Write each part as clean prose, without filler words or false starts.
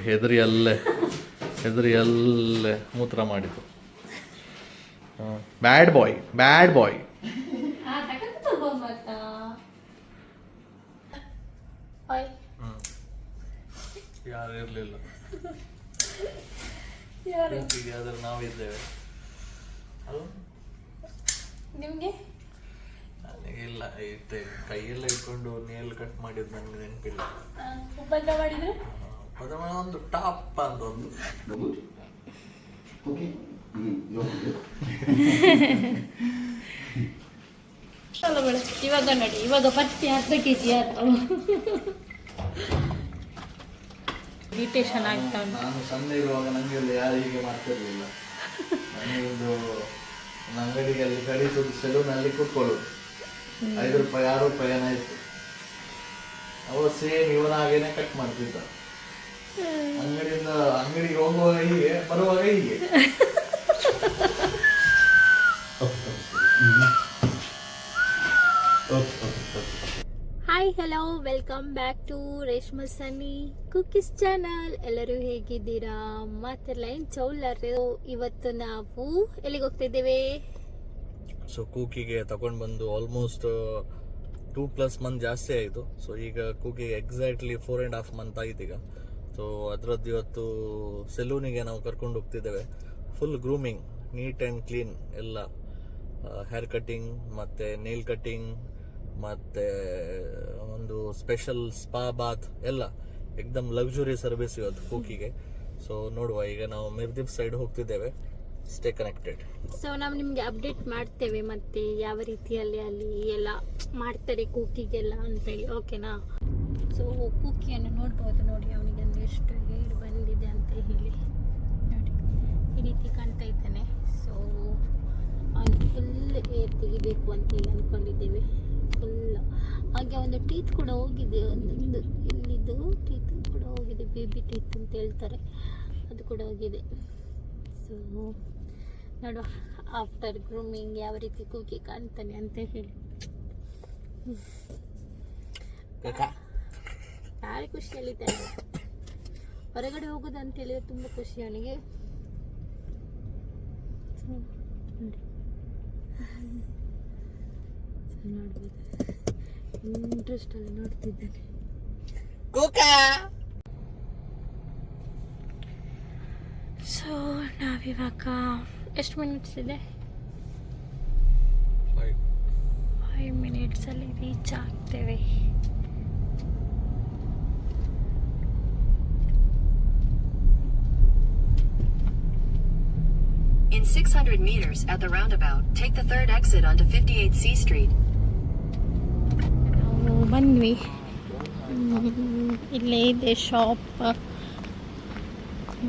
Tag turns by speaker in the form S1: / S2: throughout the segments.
S1: ಹೆದರಿ ಅಲ್ಲೇ ಮೂತ್ರ ಮಾಡಿತು. ಬ್ಯಾಡ್ ಬಾಯ್. ಯಾರು ಇರಲಿಲ್ಲ, ಆದ್ರೆ ನಾವಿದ್ದೇವೆ.
S2: ನಿಮಗೆ
S1: ನನಗಿಲ್ಲ, ಕೈಯೆಲ್ಲ ಇಟ್ಕೊಂಡು ನೇಲ್ ಕಟ್ ಮಾಡಿದ್ದು ನನಗೆ ನೆನಪಿಲ್ಲ. ಒಂದು ಟಾಪ್ ಅಂತ ಒಂದು
S2: ಇವಾಗ ನೋಡಿ, ಇವಾಗ ಪತ್ತಿ 10 kg ಇರಿಟೇಷನ್ ಆಗ್ತಾ ಉಂಟು.
S1: ನಾನು ಸಣ್ಣ ಇರುವಾಗ ನನಗೆಲ್ಲ ಯಾರು ಹೀಗೆ ಮಾಡ್ತಿರ್ಲಿಲ್ಲ. ನನಗೊಂದು ಅಂಗಡಿಗೆ ಅಲ್ಲಿ ಕಡಿಸುದು, ಸೆಲೂನಲ್ಲಿ ಕೂತ್ಕೊಳ್ಳೋದು, 5 ರೂಪಾಯಿ 6 ರೂಪಾಯಿ ಏನಾಯ್ತು. ಅವ ಸೇಮ್ ಇವನ ಹಾಗೇನೆ ಕಟ್ ಮಾಡ್ತಿದ್ದ. ಅಂಗಡಿಗೆ ಹೋಗುವಾಗ ಹೀಗೆ, ಬರುವಾಗ ಹೀಗೆ.
S2: Hi, hello, welcome back to Reshma Sunny Cookies channel. ಎಲ್ಲರೂ ಹೇಗಿದ್ದೀರಾ? ಮಾತೆಲ್ಲ ಏನು ಚೌಲರು. ಇವತ್ತು ನಾವು ಎಲ್ಲಿಗೆ ಹೋಗ್ತಿದ್ದೇವೆ?
S1: ಸೊ ಕೂಕಿಗೆ ತಗೊಂಡು ಬಂದು ಆಲ್ಮೋಸ್ಟ್ 2+ ಮಂತ್ ಜಾಸ್ತಿ ಆಯಿತು. ಸೊ ಈಗ ಕೂಕಿಗೆ ಎಕ್ಸಾಕ್ಟ್ಲಿ 4.5 ಮಂತ್ ಆಯ್ತು ಈಗ. ಸೊ ಅದರದ್ದು ಇವತ್ತು ಸೆಲೂನಿಗೆ ನಾವು ಕರ್ಕೊಂಡು ಹೋಗ್ತಿದ್ದೇವೆ. Full grooming, neat and clean ಎಲ್ಲ, ಹೇರ್ ಕಟ್ಟಿಂಗ್ ಮತ್ತು ನೇಲ್ ಕಟ್ಟಿಂಗ್ ಮತ್ತು ಒಂದು ಸ್ಪೆಷಲ್ ಸ್ಪಾ ಬಾತ್ ಎಲ್ಲ ಎಕ್ದಮ್ ಲಕ್ಸುರಿ ಸರ್ವಿಸ್ ಇವತ್ತು ಕೂಕಿಗೆ. ಸೊ ನೋಡುವ, ಈಗ ನಾವು ಮಿರ್ದಿಪ್ ಸೈಡ್ ಹೋಗ್ತಿದ್ದೇವೆ. Stay connected.
S2: ಸೊ ನಾವು ನಿಮಗೆ ಅಪ್ಡೇಟ್ ಮಾಡ್ತೇವೆ ಮತ್ತೆ ಯಾವ ರೀತಿಯಲ್ಲಿ ಅಲ್ಲಿ ಎಲ್ಲ ಮಾಡ್ತಾರೆ ಕೂಕಿಗೆಲ್ಲ ಅಂತೇಳಿ, ಓಕೆನಾ? ಸೊ ಕೂಕಿಯನ್ನು ನೋಡ್ಬೋದು, ನೋಡಿ ಅವನಿಗೆ ಅಂದರೆ ಎಷ್ಟು ಹೇರ್ ಬಂದಿದೆ ಅಂತ ಹೇಳಿ. ನೋಡಿ ಈ ರೀತಿ ಕಾಣ್ತಾ ಇದ್ದಾನೆ. ಸೊ ಅವನಿಗೆ ಫುಲ್ ಹೇರ್ ತೆಗಿಬೇಕು ಅಂತ ಹೇಳಿ ಅಂದ್ಕೊಂಡಿದ್ದೇವೆ. ಫುಲ್ ಹಾಗೆ ಒಂದು ಟೀತ್ ಕೂಡ ಹೋಗಿದೆ, ಒಂದೊಂದು ಇಲ್ಲಿದ್ದು ಟೀತ್ ಕೂಡ ಹೋಗಿದೆ, ಬೇಬಿ ಟೀತ್ ಅಂತ ಹೇಳ್ತಾರೆ, ಅದು ಕೂಡ ಹೋಗಿದೆ. ಸೊ ನೋಡುವ ಆಫ್ಟರ್ ಗ್ರೂಮಿಂಗ್ ಯಾವ ರೀತಿ ಕೂಕಿ ಕಾಣ್ತಾನೆ ಅಂತ ಹೇಳಿ. ಯಾರು ಖುಷಿಯಲ್ಲಿದ್ದಾನೆ, ಹೊರಗಡೆ ಹೋಗೋದು ಅಂತ ಹೇಳಿದ್ರೆ ತುಂಬ ಖುಷಿ ಅವನಿಗೆ. ನೋಡ್ಬೋದು, ಇಂಟ್ರೆಸ್ಟ್ ಅಲ್ಲಿ ನೋಡ್ತಿದ್ದಾನೆ. ಸೊ ನಾವಿವಾಗ ಎಷ್ಟು ಮಿನಿಟ್ಸ್ ಇದೆ? 5 ಮಿನಿಟ್ಸಲ್ಲಿ reach ಆಗ್ತೇವೆ.
S3: In 600 meters at the roundabout, take the third exit onto 58C Street.
S2: ನಾವು ಬಂದ್ವಿ, ಇಲ್ಲೇ ಇದೆ ಶಾಪ್.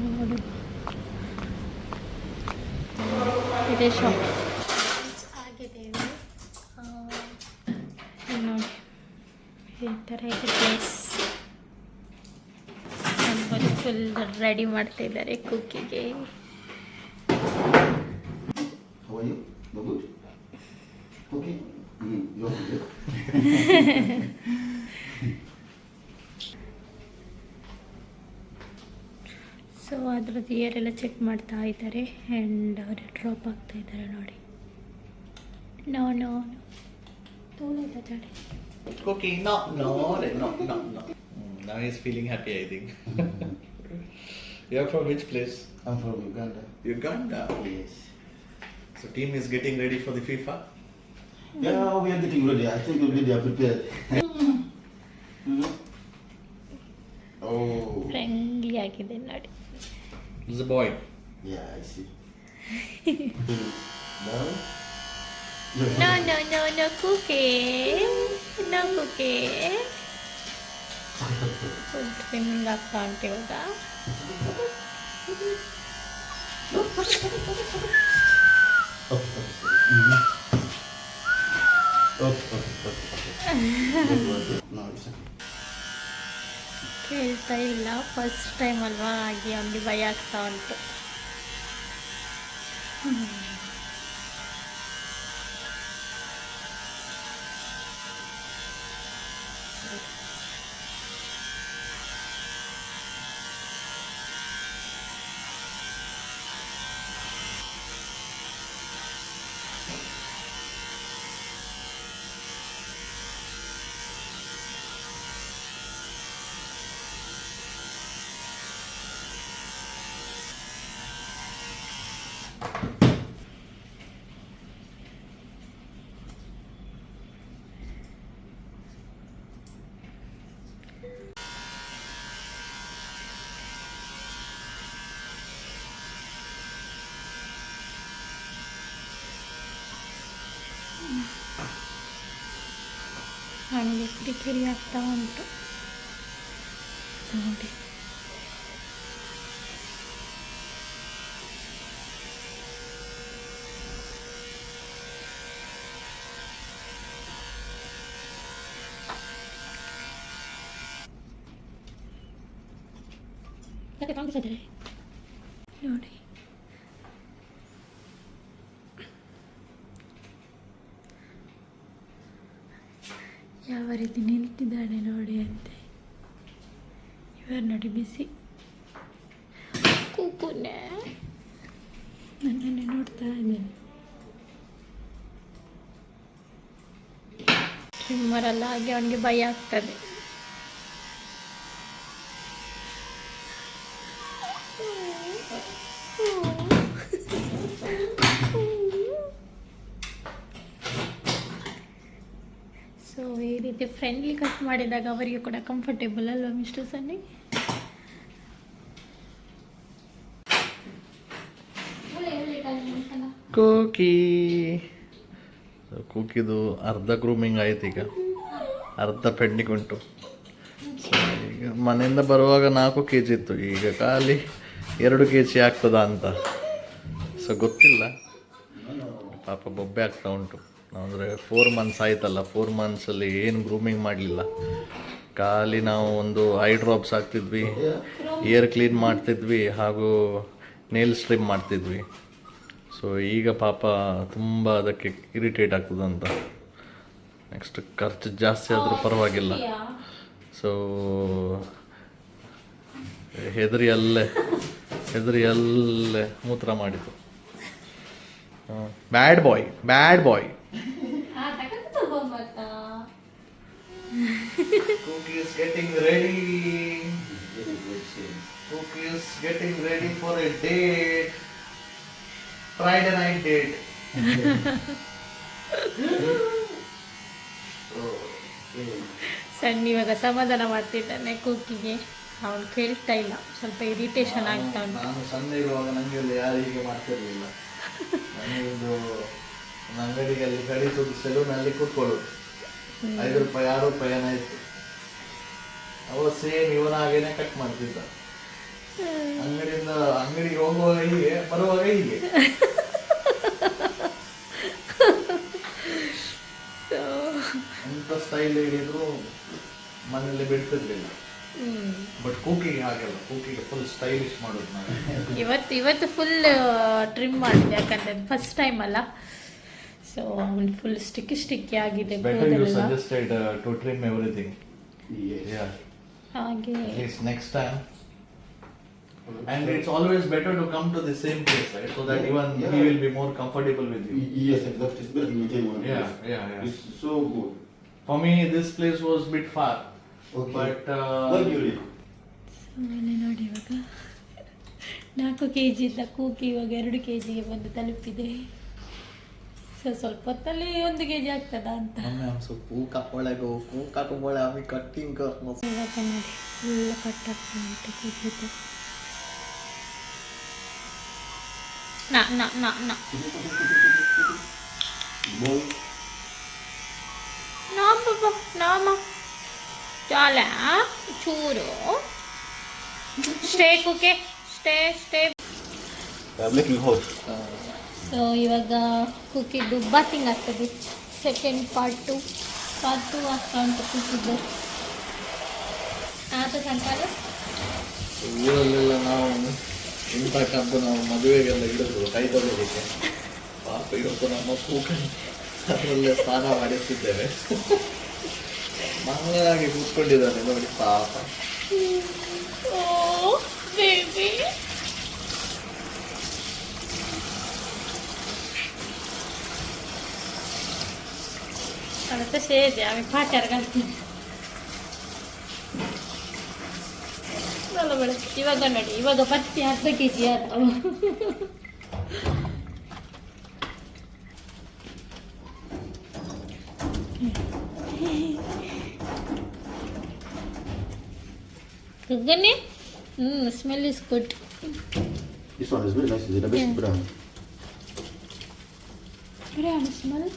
S2: ನೋಡು, ಇದೆ ಶಾಪ್ ಆಗಿದ್ದೇವೆ. ನೋಡಿ ಈ ಥರ ಇದೆ ಪ್ಲೇಸ್. ಫುಲ್ ರೆಡಿ ಮಾಡ್ತಾ ಇದ್ದಾರೆ ಕುಕ್ಕಿಗೆ.
S4: How are you? No good? Okay. You're good.
S2: So ಅದ್ರದ್ದು ಇಯರ್ ಎಲ್ಲ ಚೆಕ್ ಮಾಡ್ತಾ ಇದ್ದಾರೆ ಆ್ಯಂಡ್ ಅವರು ಡ್ರಾಪ್ ಆಗ್ತಾ ಇದ್ದಾರೆ. ನೋಡಿ, ನೋ ನೋ ನೋ ತೋಳದ ಜಡೆ.
S1: Cookie, no. Now he's feeling happy, I think. You're from which place?
S4: I'm from Uganda.
S1: Uganda?
S4: Yes.
S1: So team is getting ready for the FIFA?
S4: Yeah, we are getting ready. I think they are prepared. Oh.
S2: Friendly ಆಗಿದೆ ನೋಡಿ.
S1: He's a boy.
S4: Yeah, I see.
S2: No, cookie. No cookie. Food swimming ಆಗ್ತಾ ಉಂಟು ಇವಾಗ. ಕೇಳ್ತಾ ಇಲ್ಲ, first time ಅಲ್ವಾ, ಹಾಗೆ ಅವನಿಗೆ ಭಯ ಆಗ್ತಾ ಉಂಟು. ನನಗೆ ಕಿರಿಕಿರಿ ಆಗ್ತಾ ಉಂಟು ನೋಡಿ. ನೋಡಿ ಯಾವ ರೀತಿ ನಿಂತಿದ್ದಾನೆ ನೋಡಿ ಅಂತೆ. ಇವರು ನೋಡಿ ಬಿಸಿ ಕೂಕುನೆ ನನ್ನನ್ನೇ ನೋಡ್ತಾ ಇದ್ದಾನೆ. ಟ್ರಿಮ್ಮರಲ್ಲ ಹಾಗೆ ಅವನಿಗೆ ಭಯ ಆಗ್ತದೆ. ಸೊ ಈ ರೀತಿ ಫ್ರೆಂಡ್ಲಿ ಕಟ್ ಮಾಡಿದಾಗ ಅವರಿಗೆ ಕೂಡ ಕಂಫರ್ಟೇಬಲ್ ಅಲ್ವಾ ಮಿಸ್ಟರ್ ಸನ್ನಿ?
S1: ಕೂಕಿದು ಅರ್ಧ ಗ್ರೂಮಿಂಗ್ ಆಯ್ತು, ಈಗ ಅರ್ಧ ಪೆಂಡಿಂಗ್ ಉಂಟು. ಸೊ ಈಗ ಮನೆಯಿಂದ ಬರುವಾಗ 4 kg ಇತ್ತು, ಈಗ ಖಾಲಿ 2 kg ಆಗ್ತದಾ ಅಂತ. ಸೊ ಗೊತ್ತಿಲ್ಲ, ಪಾಪ ಬೊಬ್ಬೆ ಆಗ್ತಾ ಉಂಟು. ಅಂದರೆ 4 months ಆಯ್ತಲ್ಲ, 4 monthsಲ್ಲಿ ಏನು ಗ್ರೂಮಿಂಗ್ ಮಾಡಲಿಲ್ಲ. ಖಾಲಿ ನಾವು ಒಂದು ಐ ಡ್ರಾಪ್ಸ್ ಹಾಕ್ತಿದ್ವಿ, ಇಯರ್ ಕ್ಲೀನ್ ಮಾಡ್ತಿದ್ವಿ, ಹಾಗೂ ನೇಲ್ ಸ್ಟ್ರಿಮ್ ಮಾಡ್ತಿದ್ವಿ. ಸೊ ಈಗ ಪಾಪ ತುಂಬ ಅದಕ್ಕೆ ಇರಿಟೇಟ್ ಆಗ್ತದಂತ. ನೆಕ್ಸ್ಟ್ ಖರ್ಚು ಜಾಸ್ತಿ ಆದರೂ ಪರವಾಗಿಲ್ಲ. ಸೊ ಹೆದರಿ ಅಲ್ಲೇ ಮೂತ್ರ ಮಾಡಿತು. ಬ್ಯಾಡ್ ಬಾಯ್. Cookie is getting ready for a date. Friday night date.
S2: ಸಣ್ಣ ಇವಾಗ ಸಮಾಧಾನ ಮಾಡ್ತಿದ್ದಾನೆ ಕೂಕಿಗೆ. ಅವನು ಕೇಳ್ತಾ ಇಲ್ಲ, ಸ್ವಲ್ಪ ಇರಿಟೇಷನ್ ಆಗ್ತಾ ಉಂಟು.
S1: ನಾನು ಸಣ್ಣ ಇರುವಾಗ ನನಗೆ ಯಾರು ಹೀಗೆ ಮಾಡ್ತಿರ್ಲಿಲ್ಲ. ನನಗೊಂದು ಅಂಗಡಿಯಲ್ಲಿ ಕಡಿಸುವುದು, ಸೆಲೂನಲ್ಲಿ ಕೂತ್ಕೊಳ್ಳೋದು, 5 ರೂಪಾಯಿ 6 ರೂಪಾಯಿ ಏನೋ ಇತ್ತು. ಅವ ಸೇಮ್ ಇವನ ಹಾಗೇನೆ ಕಟ್ ಮಾಡ್ತಿದ್ದ. ಅಂಗಡಿಗೆ ಹೋಗುವಾಗ ಹೀಗೆ, ಬರುವಾಗ ಹೀಗೆ. ಎಂತ ಸ್ಟೈಲ್ ಹೇಳಿದ್ರು ಮನೆಯಲ್ಲಿ ಬಿಡ್ತಿರ್ಲಿಲ್ಲ. ಬಟ್ ಕೂಕಿಗೆ ಹಾಗೆಲ್ಲ, ಕೂಕಿಗೆ ಫುಲ್ ಸ್ಟೈಲಿಶ್ ಮಾಡೋದು ನಾನು.
S2: ಇವತ್ತು ಫುಲ್ ಟ್ರಿಮ್ ಮಾಡಿದೆ, ಯಾಕಂದ್ರೆ ಫಸ್ಟ್ ಟೈಮ್ ಅಲ್ಲ. ಸೊ ಅವನು ಫುಲ್ ಸ್ಟಿಕ್ಕಿ ಆಗಿದೆ.
S1: Better you suggested to trim everything.
S4: Yes.
S1: Yeah.
S2: ಹಾಗೆ
S1: At least next time. And it's always better to come to the same place, right? So that even he will be more comfortable with you.
S4: Yes, exactly. It's better to one
S1: Yeah,
S4: place.
S1: yeah.
S4: It's so good.
S1: For me, this place was a bit far.
S4: Okay.
S1: But
S4: Where you live?
S2: ಸುಮ್ಮನೆ ನೋಡಿ, ಇವಾಗ 4 kg ಇದ್ದ ಕೂಕಿ ಇವಾಗ 2 kgಗೆ ಬಂದು ತಲುಪಿದೆ. So ಸ್ವಲ್ಪ ಹೊತ್ತಲ್ಲಿ 1 kg ಆಗ್ತದಾ ಅಂತ. ಇವಾಗ ನೋಡಿ ಫುಲ್ ಕಟ್ ಆಗ್ತಾ ಉಂಟು ಕೂಕಿದ್ದು. ನಾ
S4: Boy.
S2: ನಾಮ ಚಾಲ ಚೂರು stay Kukke stay.
S4: I'm making hot.
S2: So ಇವಾಗ ಕುಕ್ಕಿದ್ದು ಬಾತಿಂಗ್ ಆಗ್ತದೆ. ಸೆಕೆಂಡ್ ಪಾರ್ಟ್ 2 ಆಗ್ತಾ ಉಂಟು ಕುಕ್ಕಿದ್ದು. ಆತ ಸಂಕಾಲ
S1: ಊರಲ್ಲೆಲ್ಲ ನಾವು ಇಂಥ ಕಬ್ಬು ನಾವು ಮದುವೆಗೆಲ್ಲ ಇಡೋದು ಕೈ ತೊಗೊಳ್ಳಿಕ್ಕೆ. ಪಾಪ ಇವತ್ತು ನಮ್ಮ ಕೂಕನಿ ಅದರಲ್ಲೇ ಸ್ನಾನ ಮಾಡಿಸಿದ್ದೇವೆ. ಮಂಗಳಾಗಿ ಕೂತ್ಕೊಂಡಿದ್ದಾನೆ ನೋಡಿ ಪಾಪ.
S2: ಓ ಬೇಬಿ, ಅದಕ್ಕೆ ಸೇರಿದೆ ಆಮೇಲೆ ಪಾಚಾರಗಳ್ತೀನಿ ಬೆಳಗ್ಗೆ. ಇವಾಗ ನೋಡಿ, ಇವಾಗ ಪತ್ತಿ 10 kg ಆಯ್ತು. ಗಗನೆ smell is good.
S4: This one is very nice. Is it the best brand?
S2: Biryani smell.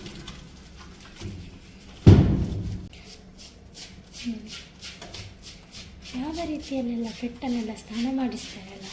S2: ಯಾವ ರೀತಿಯಲ್ಲೆಲ್ಲ ಪೆಟ್ಟನ್ನೆಲ್ಲ ಸ್ನಾನ ಮಾಡಿಸ್ತಾರಲ್ಲ.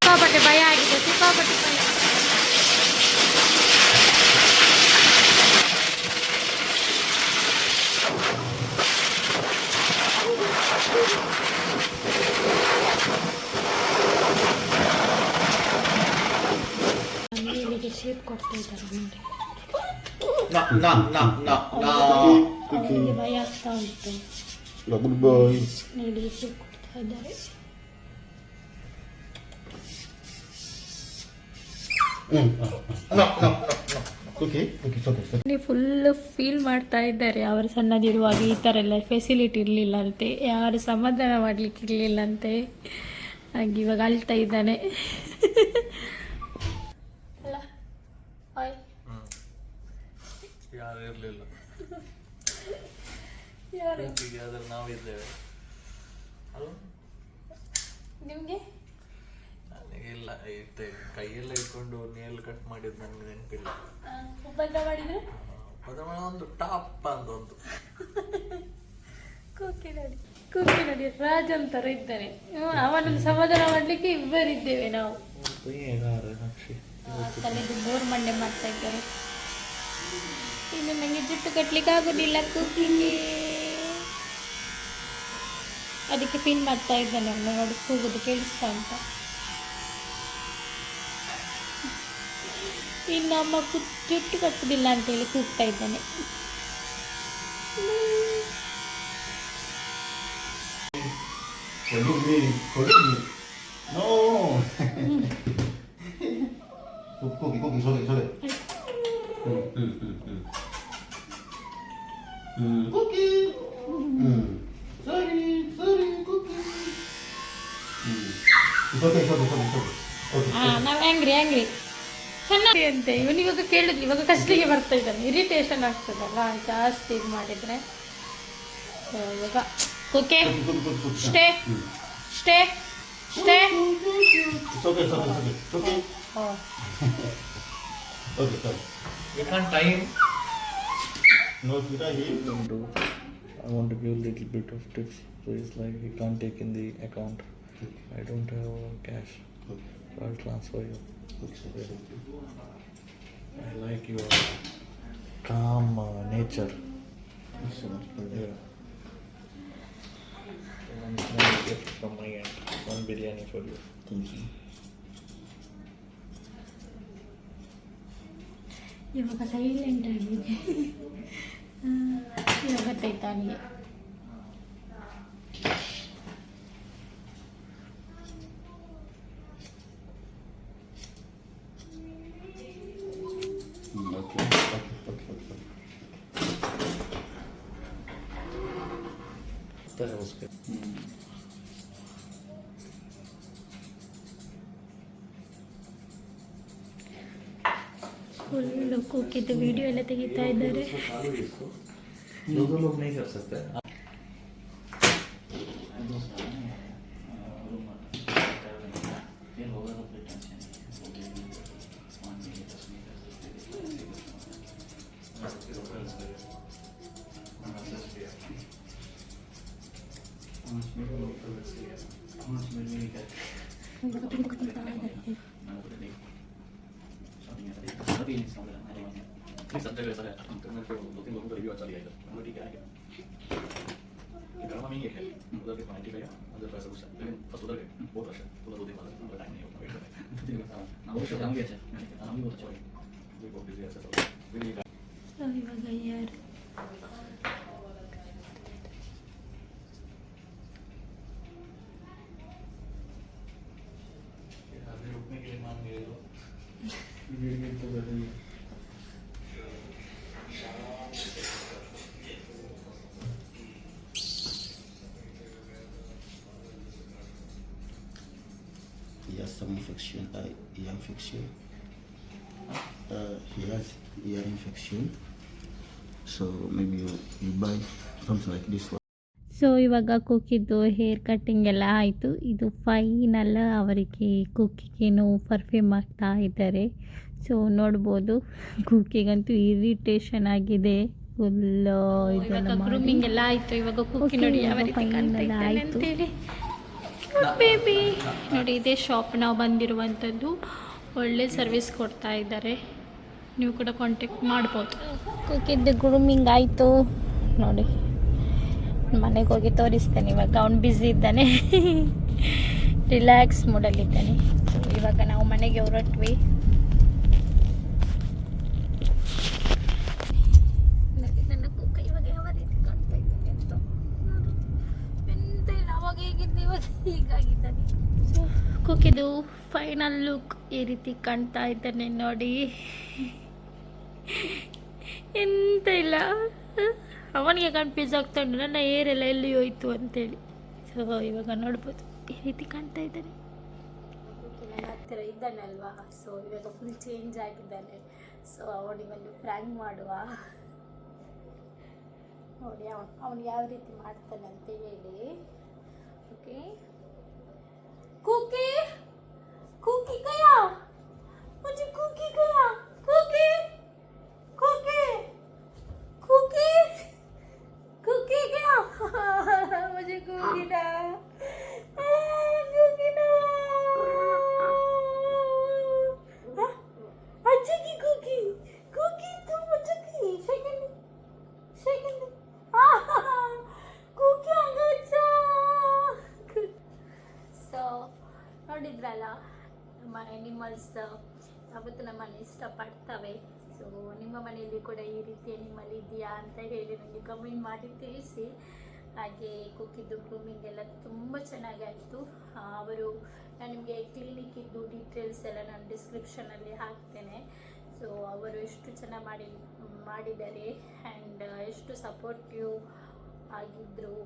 S2: ಸಿಕ್ಕಾಪಟ್ಟೆ ಭಯ ಆಗಿದೆ, ಸಿಕ್ಕಾಪಟ್ಟೆ ಭಯ. ನೀರಿಗೆ ಶೇಪ್ ಕೊಡ್ತಾ ಇದ್ದಾರೆ ನೋಡಿ. ಅವನಿಗೆ ಭಯ ಆಗ್ತಾ ಉಂಟು.
S4: Good boy.
S2: ನೀರಿಗೆ ಶೇಪ್ ಕೊಡ್ತಾ ಇದ್ದಾರೆ.
S4: Okay.
S2: ಫುಲ್ ಫೀಲ್ ಮಾಡ್ತಾ ಇದ್ದಾರೆ. ಅವರು ಸಣ್ಣದಿರುವಾಗ ಈ ಥರ ಎಲ್ಲ ಫೆಸಿಲಿಟಿ ಇರಲಿಲ್ಲ ಅಂತೆ, ಯಾರು ಸಮಾಧಾನ ಮಾಡಲಿಕ್ಕೆ ಇರಲಿಲ್ಲ ಅಂತೆ. ಹಾಗೆ ಇವಾಗ ಅಳ್ತಾ ಇದ್ದಾನೆ. ಅಲ್ಲ ಹಾಯ್.
S1: ಯಾರು ಇರಲಿಲ್ಲ,
S2: ಯಾರು
S1: ಆದ್ರೆ ನಾವಿದ್ದೇವೆ ಅಲ್ಲ.
S2: ನಿಮಗೆ
S1: ನನಗಿಲ್ಲ, ಕೈಯೆಲ್ಲ ಇಟ್ಕೊಂಡು ನೇಲ್ ಕಟ್ ಮಾಡಿದ್ದು ನನಗೆ ನೆನಪಿಲ್ಲ.
S2: ಉಪದ್ರ ಮಾಡಿದ್ರೆ
S1: ಒಂದು ಟಾಪ್ ಅಂತ ಒಂದು
S2: ಕೂಕಿ ನೋಡಿ ರಾಜ ಅಂತರ ಇದ್ದಾನೆ. ಅವನನ್ನು ಸಮಾಧಾನ ಮಾಡಲಿಕ್ಕೆ ಇಬ್ಬರಿದ್ದೇವೆ ನಾವು. ತಲೆದು ಬೋರ್ ಮಂಡೆ ಮಾಡ್ತಾ ಇದ್ದಾರೆ. ಇನ್ನು ನನಗೆ ಜುಟ್ಟು ಕಟ್ಲಿಕ್ಕೆ ಆಗುದಿಲ್ಲ ಕೂಕಿಗೆ, ಅದಕ್ಕೆ ಫೀಲ್ ಮಾಡ್ತಾ ಇದ್ದಾನೆ. ಅವನು ನೋಡಿ ಕೂಗುದು ಕೇಳಿಸ್ತಾ ಅಂತ. ಇನ್ನು ಅಮ್ಮ ಜುಟ್ಟು ಕಟ್ಟುದಿಲ್ಲ ಅಂತೇಳಿ ಕೂಗ್ತಾ ಇದ್ದಾನೆ.
S4: Forgive me. No. Cookie, sorry. Cookie. Sorry, Cookie. It's okay.
S2: ನಾವು ಆಂಗ್ರಿ ಚೆನ್ನಾಗಿ ಅಂತೆ. ಇವನಿವಾಗ ಕೇಳಿದ್ವಿ, ಇವಾಗ ಕಷ್ಟಕ್ಕೆ ಬರ್ತಾ ಇದ್ದಾನೆ. ಇರಿಟೇಷನ್ ಆಗ್ತದಲ್ಲ ಜಾಸ್ತಿ ಇದು ಮಾಡಿದ್ರೆ. ಇವಾಗ okay, stay.
S4: It's okay. Okay, sorry.
S1: You can't time.
S4: No, sweetheart,
S1: I want to give a little bit of tips. So it's like you can't take in the account. I don't have cash.
S4: Okay.
S1: So I'll transfer you.
S4: Okay.
S1: I like your calm nature.
S4: Thanks so much.
S1: Yeah. One small gift from my end. One biryani for you.
S4: Thank you.
S2: ಇವಾಗ silent ಆಗಿದೆ. ಇವಾಗ ಗೊತ್ತಾಯ್ತು ಅವನಿಗೆ.
S4: Okay.
S1: That was good.
S2: Full ಕೂಕಿದ್ದು video ಎಲ್ಲ ತೆಗಿತಾ ಇದ್ದಾರೆ.
S1: लोग नहीं कर सकते.
S5: opinions no ini सब जगह ऐसा है इंटरनेट पे 2-3 लोगों का रिव्यू अच्छा लिया है मतलब ठीक है ये ड्रामा में ही है उधर के क्वालिटी का या उधर पैसा कुछ है लेकिन फर्स्ट उधर के बहुत अच्छा पूरा 2 दिन बाद पूरा टाइम नहीं होगा वेट करना ना वो काम भी अच्छा है काम भी बहुत अच्छा है ये बहुत बिजी है ऐसा सब
S2: ಸೊ ಇವಾಗ ಯಾರು
S1: अभी रुकने के लिए मान गए लोग
S4: He has some infection, ear infection. He has ear infection. So maybe you buy something like this one.
S2: So ಇವಾಗ ಕುಕ್ಕಿದ್ದು ಹೇರ್ ಕಟ್ಟಿಂಗ್ ಎಲ್ಲ ಆಯಿತು. ಇದು ಫೈನಲ್ ಅವರಿಗೆ ಕುಕ್ಕಿಗೇನು ಪರ್ಫ್ಯೂಮ್ ಆಗ್ತಾ ಇದ್ದಾರೆ. ಸೊ ನೋಡ್ಬೋದು ಕುಕ್ಕಿಗಂತೂ ಇರಿಟೇಷನ್ ಆಗಿದೆ ಫುಲ್. ಇದೆಲ್ಲ ಗ್ರೂಮಿಂಗ್ ಎಲ್ಲ ಆಯಿತು. ಇವಾಗ ಕುಕ್ಕಿ ನೋಡಿ ಯಾವ ರೀತಿ ಕಾಣ್ತಾ ಅಂತೇಳಿ ಬೇಬಿ ನೋಡಿ. ಇದೇ ಶಾಪ್ ನಾವು ಬಂದಿರುವಂಥದ್ದು. ಒಳ್ಳೆ ಸರ್ವಿಸ್ ಕೊಡ್ತಾ ಇದ್ದಾರೆ, ನೀವು ಕೂಡ ಕಾಂಟ್ಯಾಕ್ಟ್ ಮಾಡ್ಬೋದು. ಕುಕ್ಕಿದ್ದು ಗ್ರೂಮಿಂಗ್ ಆಯಿತು ನೋಡಿ. ಮನೆಗೆ ಹೋಗಿ ತೋರಿಸ್ತೇನೆ. ಇವಾಗ ಅವ್ನು ಬ್ಯುಸಿ ಇದ್ದಾನೆ, ರಿಲ್ಯಾಕ್ಸ್ ಮೂಡಲ್ಲಿದ್ದಾನೆ. ಸೊ ಇವಾಗ ನಾವು ಮನೆಗೆ ಹೊರಟ್ವಿ. ನನ್ನ ಕುಕ್ಕ ಇವಾಗ ಯಾವ ರೀತಿ ಕಾಣ್ತಾ ಇದ್ದಾನೆ ಅಂತ ಎಂತ ಇಲ್ಲ. ಅವಾಗ ಹೇಗಿದ್ದೆ ಇವಾಗ ಹೀಗಾಗಿದ್ದಾನೆ. ಸೊ ಕುಕ್ಕಿದು ಫೈನಲ್ ಲುಕ್ ಈ ರೀತಿ ಕಾಣ್ತಾ ಇದ್ದಾನೆ ನೋಡಿ. ಎಂತ ಇಲ್ಲ, ಅವನಿಗೆ ಕನ್ಫ್ಯೂಸ್ ಆಗ್ತಾ ಉಂಟು ನನ್ನ ಏರೆಲ್ಲ ಎಲ್ಲಿ ಹೋಯ್ತು ಅಂತೇಳಿ. ಸೊ ಇವಾಗ ನೋಡ್ಬೋದು ಈ ರೀತಿ ಕಾಣ್ತಾ ಇದ್ದಾನೆ. ನನ್ನ ಹತ್ತಿರ ಇದ್ದಾನಲ್ವಾ, ಸೊ ಇವಾಗ ಫುಲ್ ಚೇಂಜ್ ಆಗಿದ್ದಾನೆ. ಸೊ ಅವನಿಗೊಂದು ಪ್ರ್ಯಾಂಕ್ ಮಾಡುವ ನೋಡಿ ಅವನು ಯಾವ ರೀತಿ ಮಾಡ್ತಾನೆ ಅಂತ ಹೇಳಿ. ಓಕೆ ಕುಕಿ ಕುಕಿ ಗಯಾ मुझे कुकी गया कुकी कुकी कुकी कुकी गया मुझे कुकी ना कुकी ना अच्छा की कुकी कुकी तुम अच्छा की सेकंड सेकंड कुकी अच्छा. ಸೊ ನೋಡಿದ್ರಲ್ಲ, ನಮ್ಮ ಎನಿಮಲ್ಸ್ ಯಾವತ್ತು ನಮ್ಮನ್ನು ಇಷ್ಟಪಡ್ತವೆ. ಸೊ ನಿಮ್ಮ ಮನೆಯಲ್ಲಿ ಕೂಡ ಈ ರೀತಿ ಎನಿಮಲ್ ಇದೆಯಾ ಅಂತ ಹೇಳಿ ನನಗೆ ಕಮೆಂಟ್ ಮಾಡಿ ತಿಳಿಸಿ. ಹಾಗೆ ಕುಕ್ಕಿದ್ದು ಗ್ರೂಮಿಂಗ್ ಎಲ್ಲ ತುಂಬ ಚೆನ್ನಾಗಾಯಿತು. ಅವರು ನಾನು ನಿಮಗೆ ಕ್ಲಿನಿಕ್ಕಿದ್ದು ಡೀಟೇಲ್ಸ್ ಎಲ್ಲ ನಾನು ಡಿಸ್ಕ್ರಿಪ್ಷನಲ್ಲಿ ಹಾಕ್ತೇನೆ. ಸೊ ಅವರು ಎಷ್ಟು ಚೆನ್ನಾಗಿ ಮಾಡಿದ್ದಾರೆ ಆ್ಯಂಡ್ ಎಷ್ಟು ಸಪೋರ್ಟಿವ್ ಆಗಿದ್ದರು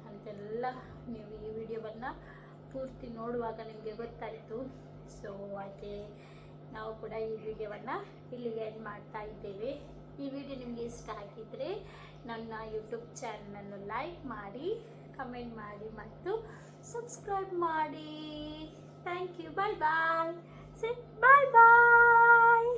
S2: ಅಂತೆಲ್ಲ ನೀವು ಈ ವಿಡಿಯೋವನ್ನು ಪೂರ್ತಿ ನೋಡುವಾಗ ನಿಮಗೆ ಗೊತ್ತಾಯಿತು. ಸೊ ಹಾಗೆ ನಾವು ಕೂಡ ಈ ವಿಡಿಯೋವನ್ನು ಇಲ್ಲಿಗೆ ಎಂಡ್ ಮಾಡ್ತಾ ಇದ್ದೇವೆ. ಈ ವಿಡಿಯೋ ನಿಮಗೆ ಇಷ್ಟ ಆಗಿದ್ದರೆ ನನ್ನ ಯೂಟ್ಯೂಬ್ ಚಾನಲನ್ನು ಲೈಕ್ ಮಾಡಿ, ಕಮೆಂಟ್ ಮಾಡಿ ಮತ್ತು ಸಬ್ಸ್ಕ್ರೈಬ್ ಮಾಡಿ. Thank you. Bye bye. Say bye bye.